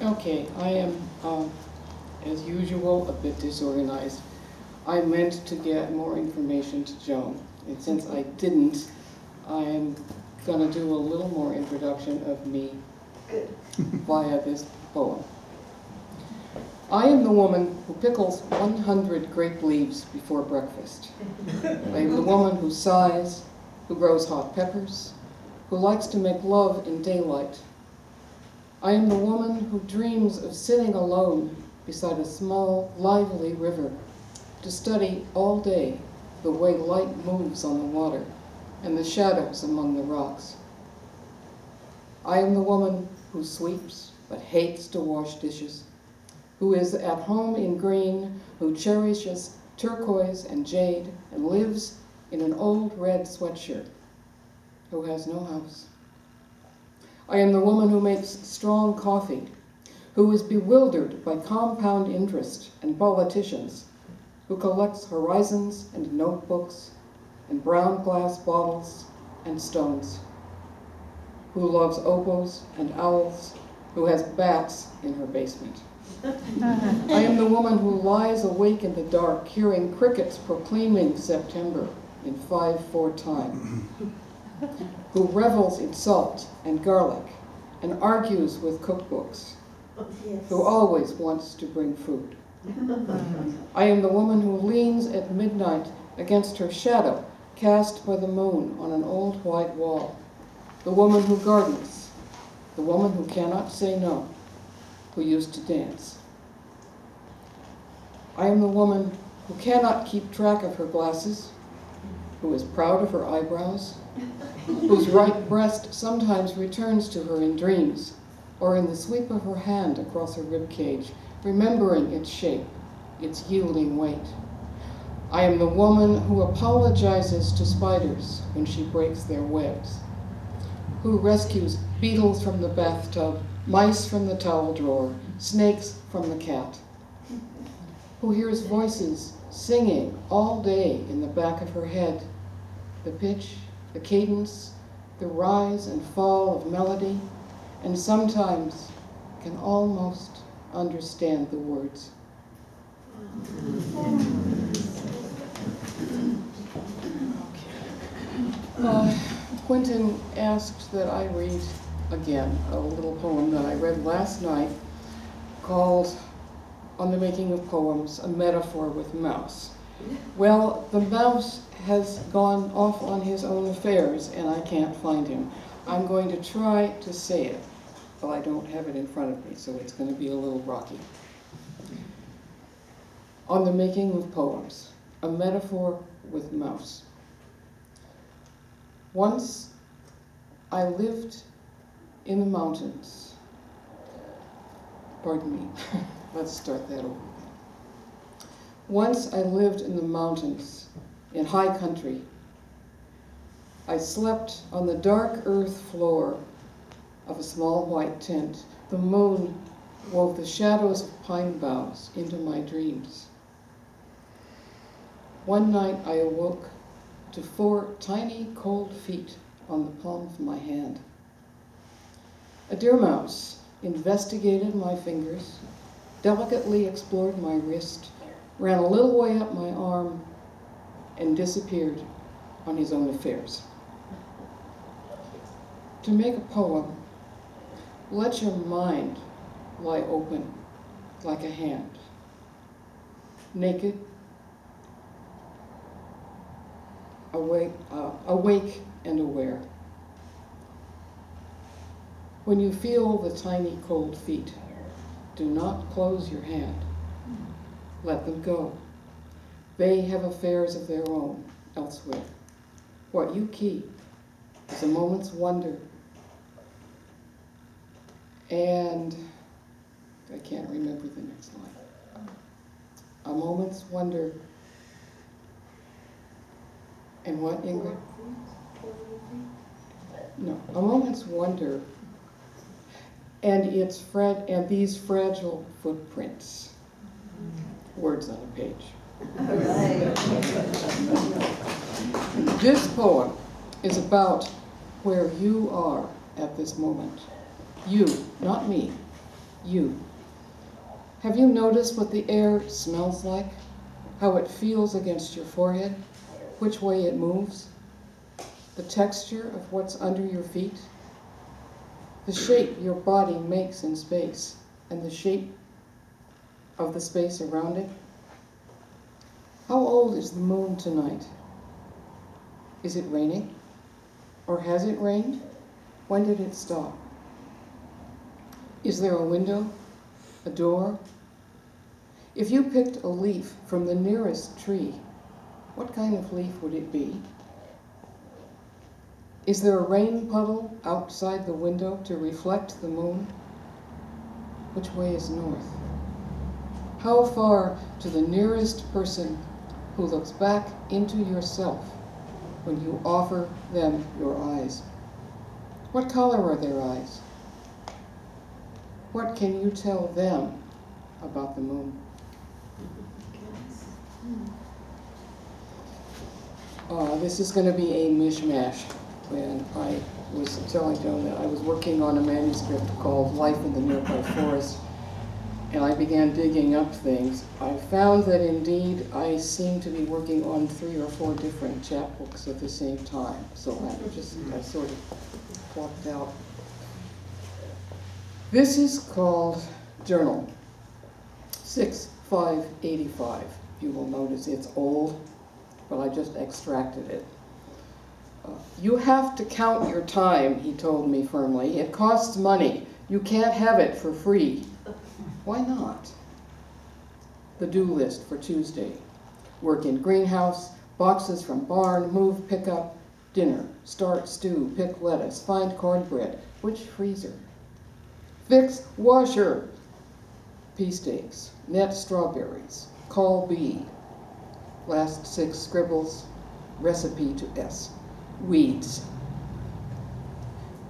Okay, I am, as usual, a bit disorganized. I meant to get more information to Joan, and since I didn't, I am going to do a little more introduction of me via this poem. I am the woman who pickles 100 grape leaves before breakfast. I am the woman who sighs, who grows hot peppers, who likes to make love in daylight. I am the woman who dreams of sitting alone beside a small, lively river to study all day the way light moves on the water and the shadows among the rocks. I am the woman who sweeps but hates to wash dishes, who is at home in green, who cherishes turquoise and jade and lives in an old red sweatshirt, who has no house. I am the woman who makes strong coffee, who is bewildered by compound interest and politicians, who collects horizons and notebooks and brown glass bottles and stones, who loves opals and owls, who has bats in her basement. I am the woman who lies awake in the dark, hearing crickets proclaiming September in 5/4 time, who revels in salt and garlic and argues with cookbooks, who always wants to bring food. I am the woman who leans at midnight against her shadow cast by the moon on an old white wall, the woman who gardens, the woman who cannot say no, who used to dance. I am the woman who cannot keep track of her glasses, who is proud of her eyebrows, whose right breast sometimes returns to her in dreams or in the sweep of her hand across her rib cage, remembering its shape, its yielding weight. I am the woman who apologizes to spiders when she breaks their webs, who rescues beetles from the bathtub, mice from the towel drawer, snakes from the cat, who hears voices singing all day in the back of her head, the pitch, the cadence, the rise and fall of melody, and sometimes can almost understand the words. Quentin asked that I read again a little poem that I read last night called On the Making of Poems, A Metaphor with Mouse. Well, the mouse has gone off on his own affairs and I can't find him. I'm going to try to say it, but I don't have it in front of me, so it's going to be a little rocky. On the Making of Poems, A Metaphor with Mouse. Once I lived in the mountains. Pardon me, let's start that over. Once I lived in the mountains, in high country. I slept on the dark earth floor of a small white tent. The moon wove the shadows of pine boughs into my dreams. One night I awoke to 4 tiny cold feet on the palm of my hand. A deer mouse investigated my fingers, delicately explored my wrist, ran a little way up my arm, and disappeared on his own affairs. To make a poem, let your mind lie open like a hand, naked, awake and aware. When you feel the tiny cold feet, do not close your hand. Let them go. They have affairs of their own elsewhere. What you keep is a moment's wonder. And I can't remember the next line. A moment's wonder. And what, Ingrid? No, a moment's wonder. And these fragile footprints. Words on a page. This poem is about where you are at this moment. You, not me, You. Have you noticed what the air smells like? How it feels against your forehead? Which way it moves? The texture of what's under your feet? The shape your body makes in space, and the shape of the space around it? How old is the moon tonight? Is it raining? Or has it rained? When did it stop? Is there a window? A door? If you picked a leaf from the nearest tree, what kind of leaf would it be? Is there a rain puddle outside the window to reflect the moon? Which way is north? How far to the nearest person who looks back into yourself when you offer them your eyes? What color are their eyes? What can you tell them about the moon? This is going to be a mishmash. When I was telling Joan that I was working on a manuscript called Life in the Nearby Forest, and I began digging up things, I found that indeed I seemed to be working on 3 or 4 different chapbooks at the same time. So I sort of plucked out. This is called Journal 6585. You will notice it's old, but I just extracted it. You have to count your time, he told me firmly. It costs money. You can't have it for free. Why not? The do list for Tuesday. Work in greenhouse, boxes from barn, move, pick up, dinner, start stew, pick lettuce, find cornbread, which freezer? Fix washer, pea steaks, net strawberries, call bee, last 6 scribbles, recipe to S. Weeds.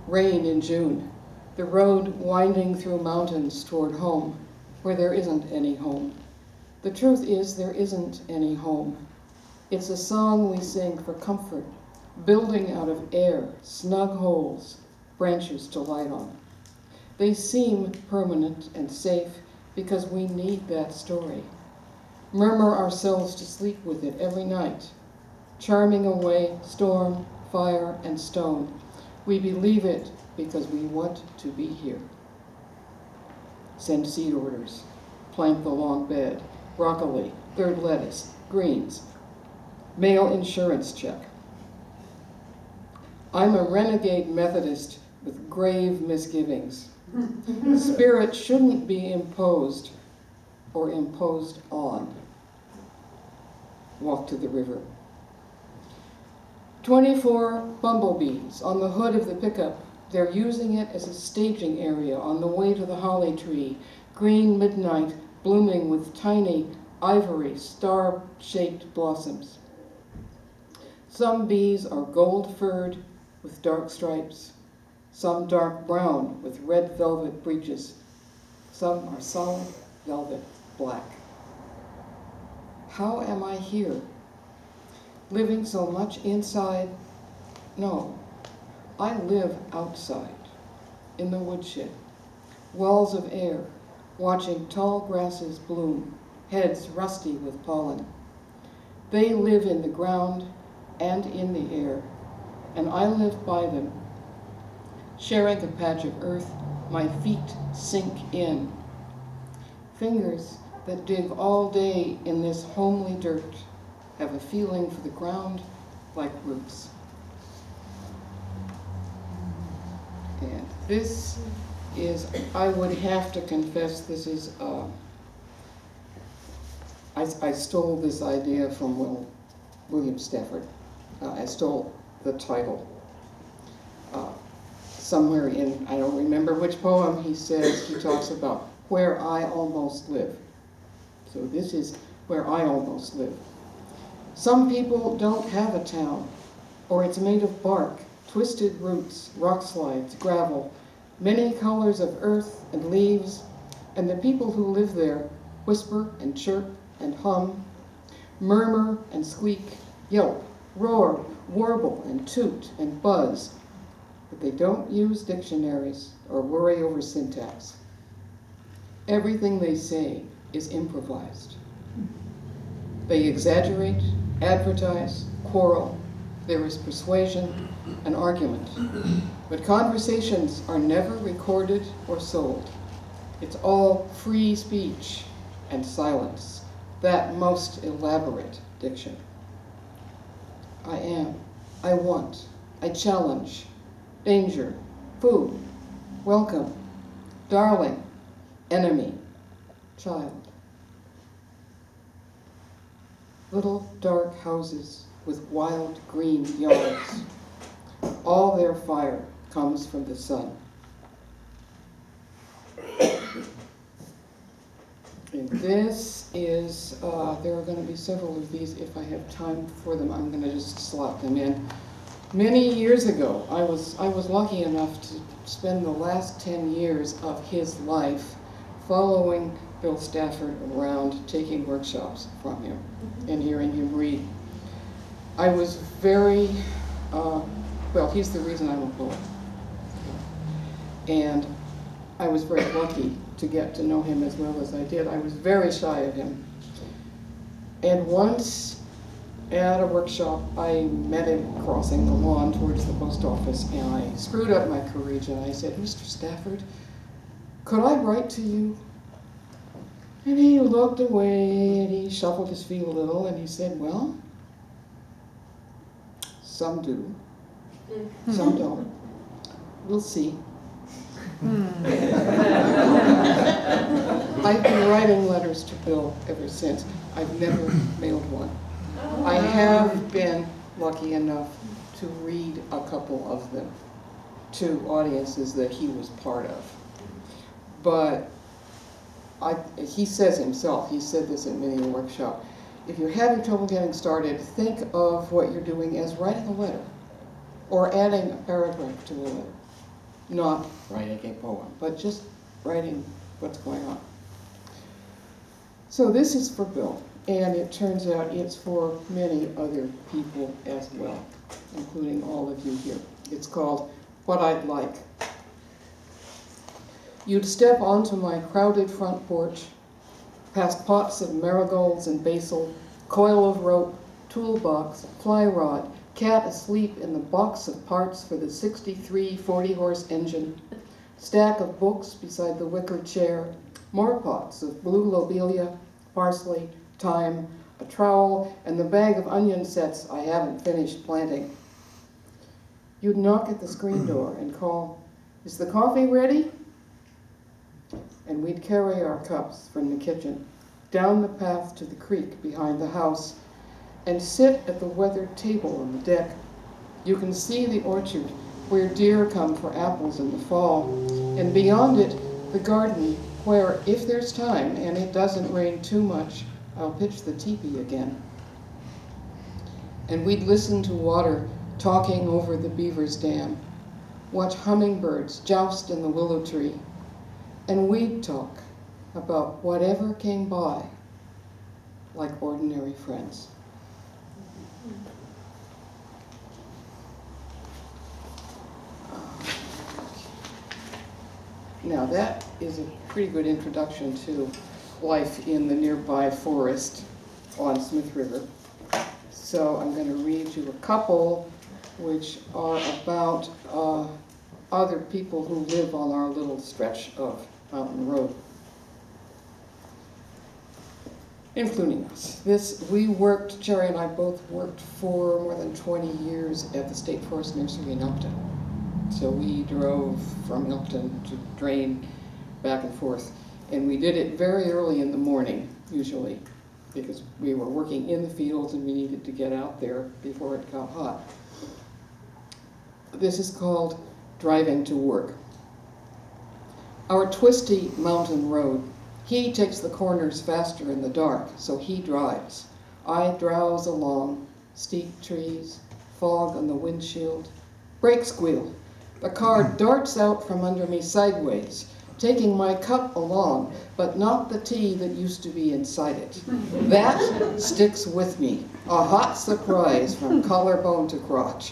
Rain in June, the road winding through mountains toward home, where there isn't any home. The truth is there isn't any home. It's a song we sing for comfort, building out of air, snug holes, branches to light on. They seem permanent and safe because we need that story. Murmur ourselves to sleep with it every night, charming away storm, fire, and stone. We believe it because we want to be here. Send seed orders, plant the long bed, broccoli, 3rd lettuce, greens, mail insurance check. I'm a renegade Methodist with grave misgivings. Spirit shouldn't be imposed or imposed on. Walk to the river. 24 bumblebees on the hood of the pickup. They're using it as a staging area on the way to the holly tree. Green midnight blooming with tiny ivory star-shaped blossoms. Some bees are gold-furred with dark stripes. Some dark brown with red velvet breeches. Some are solid velvet black. How am I here? Living so much inside? No, I live outside, in the woodshed, walls of air, watching tall grasses bloom, heads rusty with pollen. They live in the ground and in the air, and I live by them. Sharing a patch of earth, my feet sink in. Fingers that dig all day in this homely dirt have a feeling for the ground like roots. And this is, I would have to confess, this is, I stole this idea from William Stafford. I stole the title. Somewhere in, I don't remember which poem, he says, he talks about where I almost live. So this is where I almost live. Some people don't have a town, or it's made of bark, twisted roots, rock slides, gravel, many colors of earth and leaves, and the people who live there whisper and chirp and hum, murmur and squeak, yelp, roar, warble and toot and buzz, but they don't use dictionaries or worry over syntax. Everything they say is improvised. They exaggerate, advertise, quarrel. There is persuasion and argument. But conversations are never recorded or sold. It's all free speech and silence, that most elaborate diction. I am, I want, I challenge, danger, food, welcome, darling, enemy, child. Little dark houses with wild green yards. All their fire comes from the sun. And this is, there are going to be several of these. If I have time for them, I'm going to just slot them in. Many years ago, I was lucky enough to spend the last 10 years of his life following Bill Stafford around, taking workshops from him and hearing him read. I was very, well, he's the reason I'm a poet. And I was very lucky to get to know him as well as I did. I was very shy of him. And once at a workshop, I met him crossing the lawn towards the post office, and I screwed up my courage and I said, "Mr. Stafford, could I write to you?" And he looked away and he shuffled his feet a little and he said, "Well, some do, some don't. We'll see." I've been writing letters to Bill ever since. I've never mailed one. I have been lucky enough to read a couple of them to audiences that he was part of. But he says himself, he said this at many a workshop, if you're having trouble getting started, think of what you're doing as writing a letter or adding a paragraph to a letter. Not writing a poem, but just writing what's going on. So this is for Bill, and it turns out it's for many other people as well, including all of you here. It's called What I'd Like. You'd step onto my crowded front porch, past pots of marigolds and basil, coil of rope, toolbox, fly rod, cat asleep in the box of parts for the 63 40-horse engine, stack of books beside the wicker chair, more pots of blue lobelia, parsley, thyme, a trowel, and the bag of onion sets I haven't finished planting. You'd knock at the screen door and call, "Is the coffee ready?" And we'd carry our cups from the kitchen down the path to the creek behind the house and sit at the weathered table on the deck. You can see the orchard where deer come for apples in the fall, and beyond it, the garden where, if there's time and it doesn't rain too much, I'll pitch the teepee again. And we'd listen to water talking over the beaver's dam, watch hummingbirds joust in the willow tree, and we'd talk about whatever came by, like ordinary friends. Now that is a pretty good introduction to life in the nearby forest on Smith River. So I'm going to read you a couple which are about other people who live on our little stretch of mountain road, including us. Jerry and I both worked for more than 20 years at the State Forest Nursery in Elkton. So we drove from Elkton to Drain back and forth. And we did it very early in the morning, usually, because we were working in the fields and we needed to get out there before it got hot. This is called Driving to Work. Our twisty mountain road. He takes the corners faster in the dark, so he drives. I drowse along, steep trees, fog on the windshield, brake squeal. The car darts out from under me sideways, taking my cup along, but not the tea that used to be inside it. That sticks with me, a hot surprise from collarbone to crotch.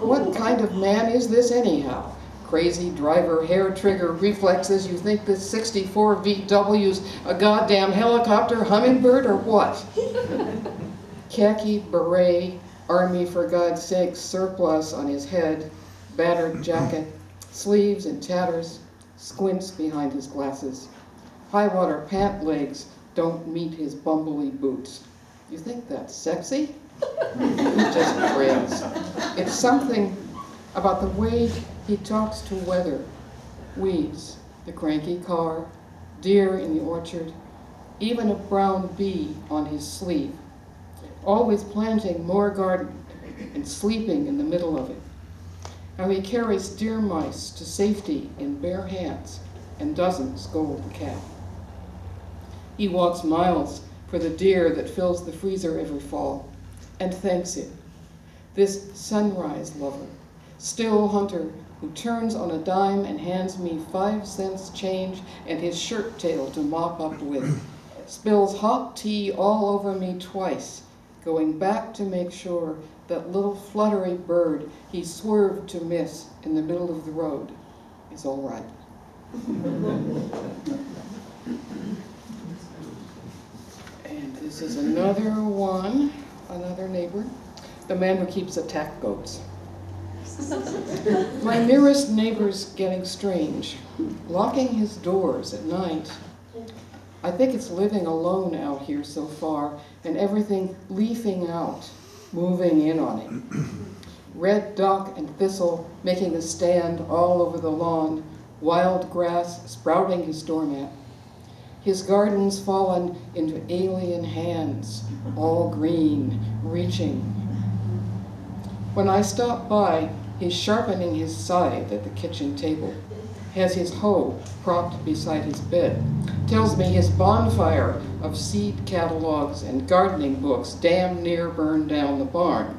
What kind of man is this anyhow? crazy driver hair trigger reflexes, you think this 64 VW's a goddamn helicopter hummingbird or what? Khaki beret, Army for God's sake surplus on his head, battered jacket, sleeves in tatters, squints behind his glasses. High-water pant legs don't meet his bumbly boots. You think that's sexy? He just grins. It's something about the way he talks to weather, weeds, the cranky car, deer in the orchard, even a brown bee on his sleeve. Always planting more garden and sleeping in the middle of it. How he carries deer mice to safety in bare hands and doesn't scold the cat. He walks miles for the deer that fills the freezer every fall and thanks it. This sunrise lover, still hunter who turns on a dime and hands me 5 cents change and his shirt tail to mop up with, spills hot tea all over me twice, going back to make sure that little fluttery bird he swerved to miss in the middle of the road is all right. And this is another one, another neighbor, the man who keeps attack goats. My nearest neighbor's getting strange, locking his doors at night. I think it's living alone out here so far, and everything leafing out, moving in on it. Red dock and thistle making a stand all over the lawn, wild grass sprouting his doormat. His garden's fallen into alien hands, all green, reaching. When I stop by, he's sharpening his scythe at the kitchen table, has his hoe propped beside his bed, tells me his bonfire of seed catalogs and gardening books damn near burned down the barn.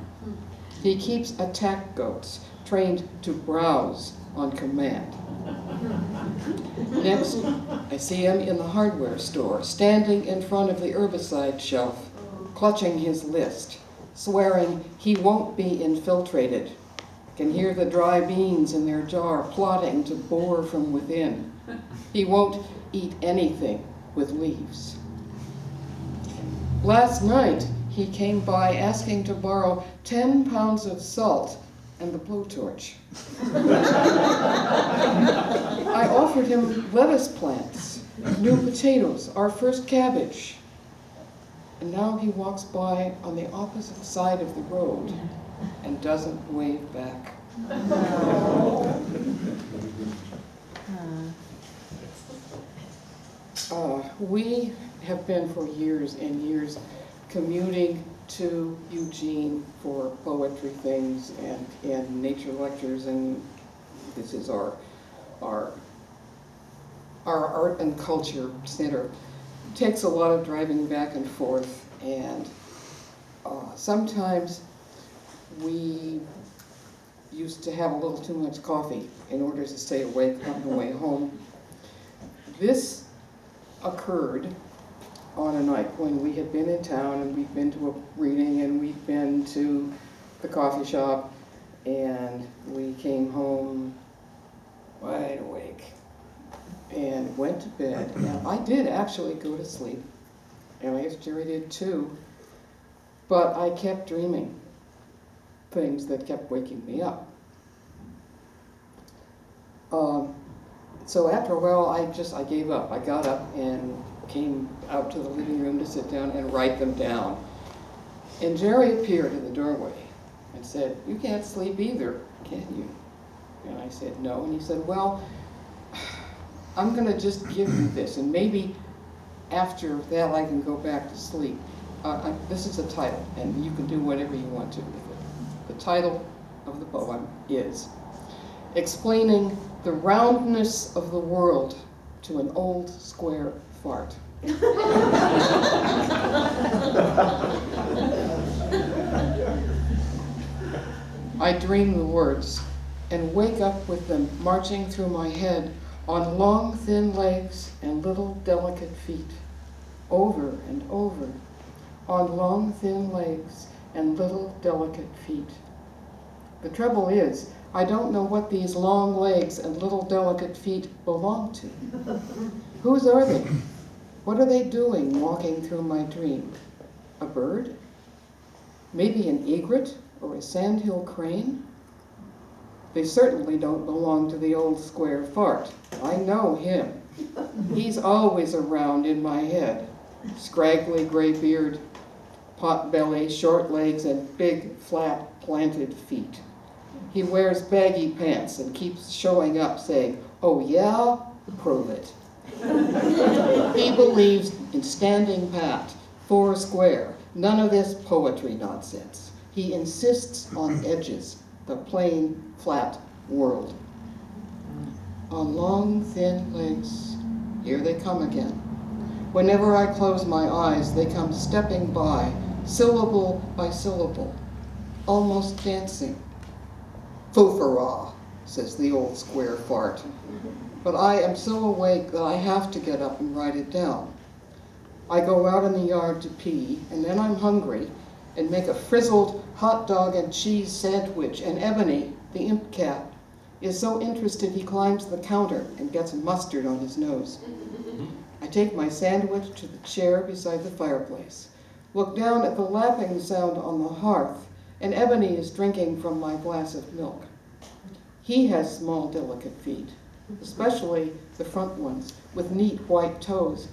He keeps attack goats trained to browse on command. Next, I see him in the hardware store, standing in front of the herbicide shelf, clutching his list, swearing he won't be infiltrated. Can hear the dry beans in their jar plotting to bore from within. He won't eat anything with leaves. Last night, he came by asking to borrow 10 pounds of salt and the blowtorch. I offered him lettuce plants, new potatoes, our first cabbage. And now he walks by on the opposite side of the road and doesn't wave back. We have been for years and years commuting to Eugene for poetry things and nature lectures, and this is our art and culture center. It takes a lot of driving back and forth, and sometimes we used to have a little too much coffee in order to stay awake on the way home. This occurred on a night when we had been in town and we'd been to a reading and we'd been to the coffee shop, and we came home wide awake and went to bed. And I did actually go to sleep, and I guess Jerry did too, but I kept dreaming things that kept waking me up. So after a while, I gave up. I got up and came out to the living room to sit down and write them down. And Jerry appeared in the doorway and said, "You can't sleep either, can you?" And I said, "No." And he said, "Well, I'm going to just give you this, and maybe after that I can go back to sleep. This is a title, and you can do whatever you want to with it." The title of the poem is "Explaining the Roundness of the World to an Old Square Fart." I dream the words and wake up with them marching through my head on long, thin legs and little, delicate feet, over and over, on long, thin legs and little, delicate feet. The trouble is, I don't know what these long legs and little delicate feet belong to. Whose are they? What are they doing walking through my dream? A bird? Maybe an egret or a sandhill crane? They certainly don't belong to the old square fart. I know him. He's always around in my head. Scraggly gray beard, pot belly, short legs, and big, flat, planted feet. He wears baggy pants and keeps showing up saying, "Oh yeah? Prove it." He believes in standing pat, four square, none of this poetry nonsense. He insists on edges, the plain, flat world. On long, thin legs, here they come again. Whenever I close my eyes, they come stepping by, syllable by syllable, almost dancing. "Foo-for-ah," says the old square fart. But I am so awake that I have to get up and write it down. I go out in the yard to pee, and then I'm hungry, and make a frizzled hot dog and cheese sandwich, and Ebony, the imp cat, is so interested he climbs the counter and gets mustard on his nose. I take my sandwich to the chair beside the fireplace, look down at the lapping sound on the hearth, and Ebony is drinking from my glass of milk. He has small, delicate feet, especially the front ones, with neat white toes.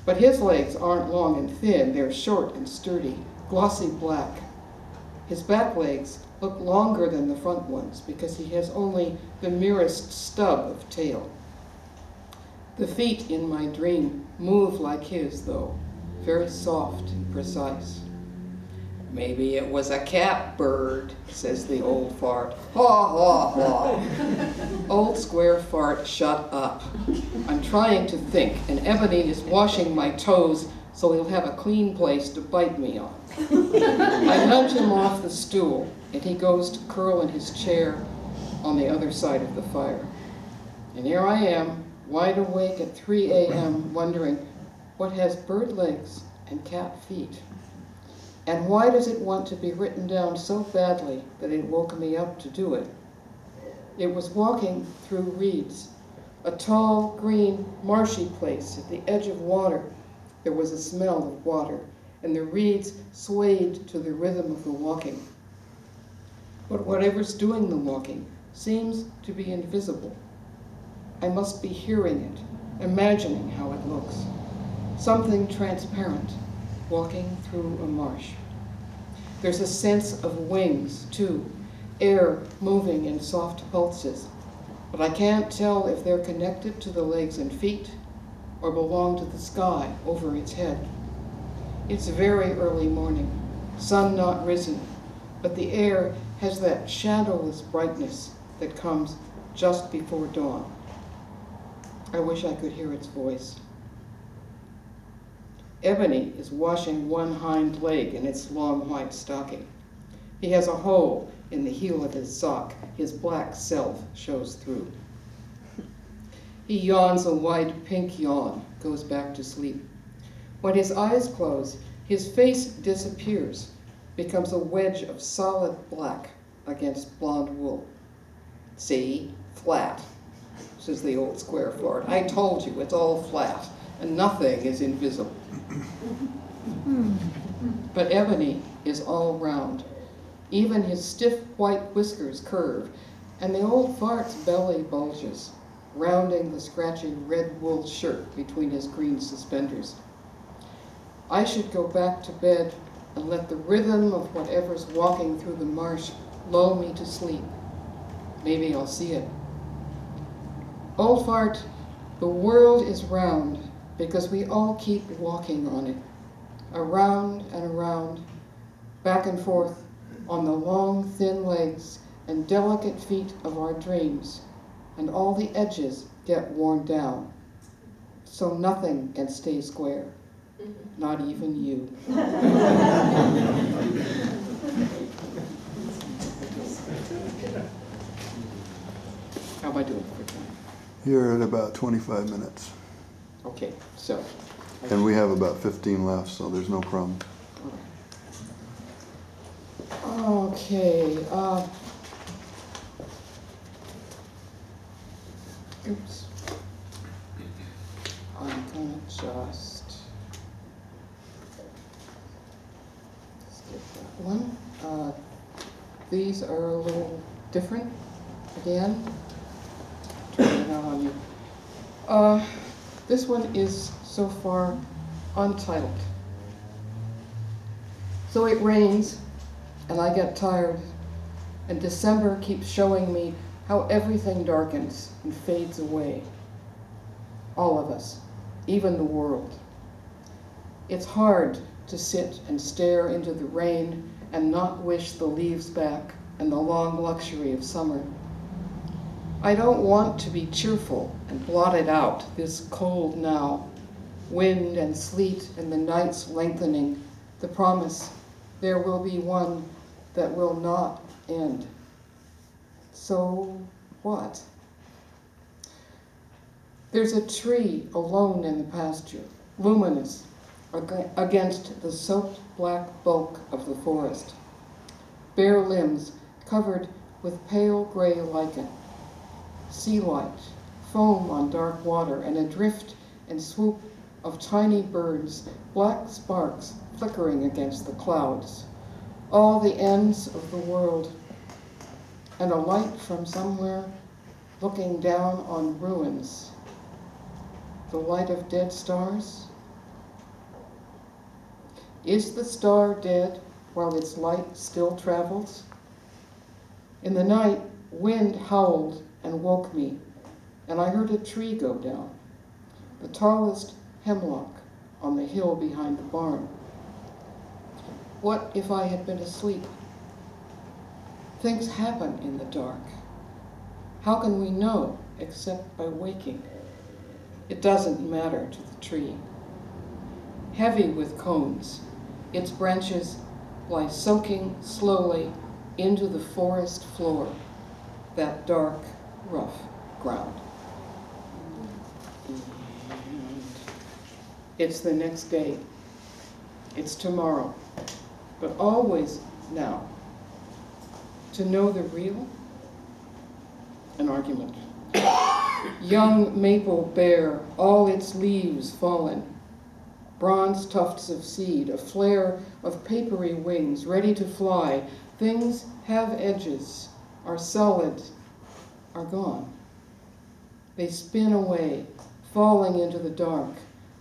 But his legs aren't long and thin, they're short and sturdy, glossy black. His back legs look longer than the front ones because he has only the merest stub of tail. The feet in my dream move like his, though, very soft and precise. "Maybe it was a catbird," says the old fart. "Ha, ha, ha." Old square fart, shut up. I'm trying to think, and Ebony is washing my toes so he'll have a clean place to bite me on. I nudge him off the stool, and he goes to curl in his chair on the other side of the fire. And here I am, wide awake at 3 a.m., wondering what has bird legs and cat feet. And why does it want to be written down so badly that it woke me up to do it? It was walking through reeds, a tall, green, marshy place at the edge of water. There was a smell of water, and the reeds swayed to the rhythm of the walking. But whatever's doing the walking seems to be invisible. I must be hearing it, imagining how it looks. Something transparent, walking through a marsh. There's a sense of wings, too, air moving in soft pulses, but I can't tell if they're connected to the legs and feet or belong to the sky over its head. It's very early morning, sun not risen, but the air has that shadowless brightness that comes just before dawn. I wish I could hear its voice. Ebony is washing one hind leg in its long white stocking. He has a hole in the heel of his sock. His black self shows through. He yawns a wide pink yawn, goes back to sleep. When his eyes close, his face disappears, becomes a wedge of solid black against blonde wool. "See? Flat," says the old square fart. "I told you, it's all flat, and nothing is invisible." But Ebony is all round. Even his stiff white whiskers curve, and the old fart's belly bulges, rounding the scratchy red wool shirt between his green suspenders. I should go back to bed and let the rhythm of whatever's walking through the marsh lull me to sleep. Maybe I'll see it. Old fart, the world is round because we all keep walking on it, around and around, back and forth on the long, thin legs and delicate feet of our dreams, and all the edges get worn down, so nothing can stay square, not even you. How am I doing for time? You're at about 25 minutes. Okay, so. And we have about 15 left, so there's no problem. Okay, Oops. I'm gonna just skip that one. These are a little different again. Turn it on you. This one is so far untitled. So it rains, and I get tired, and December keeps showing me how everything darkens and fades away. All of us, even the world. It's hard to sit and stare into the rain and not wish the leaves back and the long luxury of summer. I don't want to be cheerful and blot it out, this cold now, wind and sleet and the nights lengthening, the promise there will be one that will not end. So what? There's a tree alone in the pasture, luminous against the soaked black bulk of the forest. Bare limbs covered with pale gray lichen. Sea light, foam on dark water, and a drift and swoop of tiny birds, black sparks flickering against the clouds. All the ends of the world, and a light from somewhere looking down on ruins. The light of dead stars? Is the star dead while its light still travels? In the night, wind howled and woke me, and I heard a tree go down, the tallest hemlock on the hill behind the barn. What if I had been asleep? Things happen in the dark. How can we know except by waking? It doesn't matter to the tree. Heavy with cones, its branches lie soaking slowly into the forest floor, that dark, rough ground. And it's the next day. It's tomorrow, but always now. To know the real? An argument. Young maple bare, all its leaves fallen. Bronze tufts of seed, a flare of papery wings, ready to fly. Things have edges, are solid, are gone. They spin away, falling into the dark,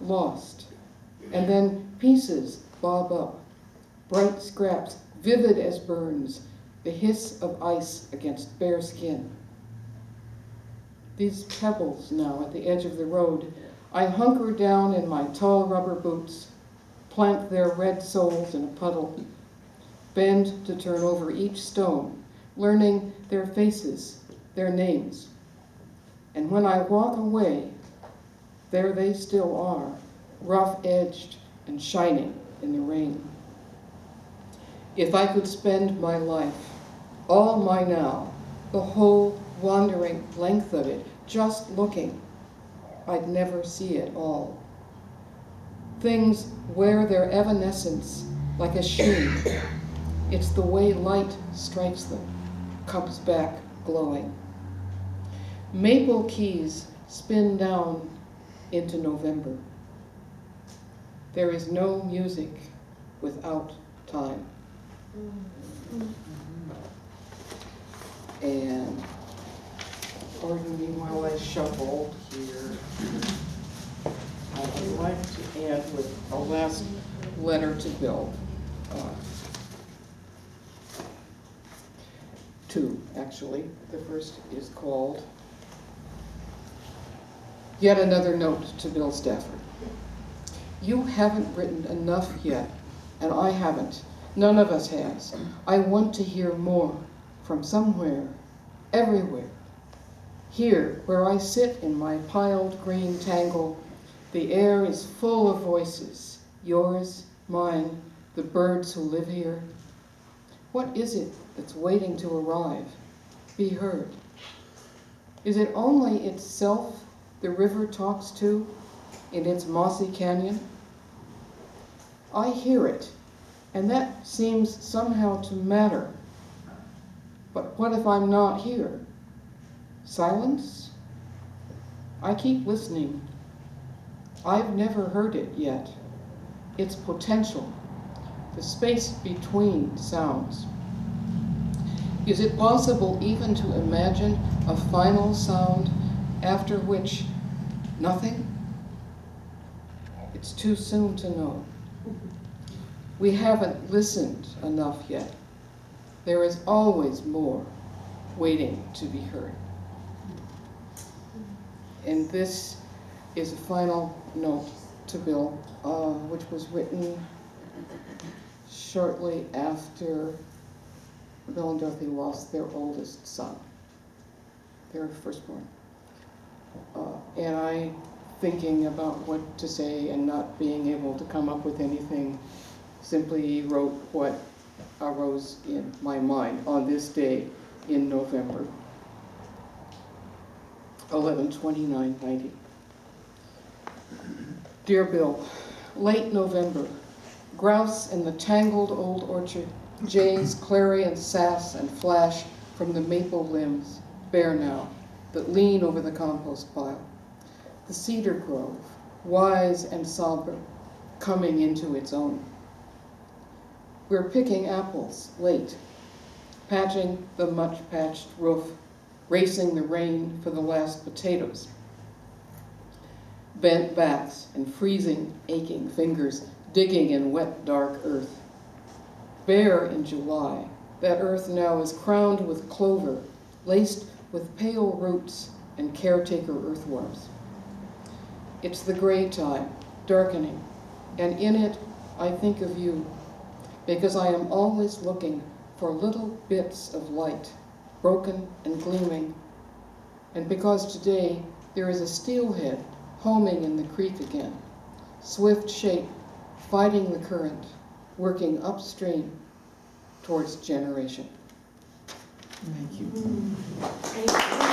lost. And then pieces bob up, bright scraps, vivid as burns, the hiss of ice against bare skin. These pebbles now at the edge of the road, I hunker down in my tall rubber boots, plant their red soles in a puddle, bend to turn over each stone, learning their faces, their names. And when I walk away, there they still are, rough-edged and shining in the rain. If I could spend my life, all my now, the whole wandering length of it, just looking, I'd never see it all. Things wear their evanescence like a sheen. It's the way light strikes them, comes back glowing. Maple keys spin down into November. There is no music without time. And pardon me while I shuffle here. I would like to end with a last letter to Bill. Two, actually. The first is called Yet Another Note to Bill Stafford. You haven't written enough yet, and I haven't. None of us has. I want to hear more from somewhere, everywhere. Here, where I sit in my piled green tangle, the air is full of voices, yours, mine, the birds who live here. What is it that's waiting to arrive, be heard? Is it only itself the river talks to in its mossy canyon? I hear it, and that seems somehow to matter. But what if I'm not here? Silence? I keep listening. I've never heard it yet. Its potential, the space between sounds. Is it possible even to imagine a final sound after which nothing? It's too soon to know. We haven't listened enough yet. There is always more waiting to be heard. And this is a final note to Bill, which was written shortly after Bill and Dorothy lost their oldest son, their firstborn. And I, thinking about what to say and not being able to come up with anything, simply wrote what arose in my mind on this day in November, 11/29/90. Dear Bill, late November, grouse in the tangled old orchard, jays, clarion, sass, and flash from the maple limbs, bare now, that lean over the compost pile. The cedar grove, wise and somber, coming into its own. We're picking apples late, patching the much-patched roof, racing the rain for the last potatoes. Bent backs and freezing, aching fingers digging in wet, dark earth. Bare in July, that earth now is crowned with clover, laced with pale roots and caretaker earthworms. It's the gray time, darkening, and in it I think of you, because I am always looking for little bits of light, broken and gleaming, and because today there is a steelhead homing in the creek again, swift shape, fighting the current, working upstream towards generation. Thank you. Thank you.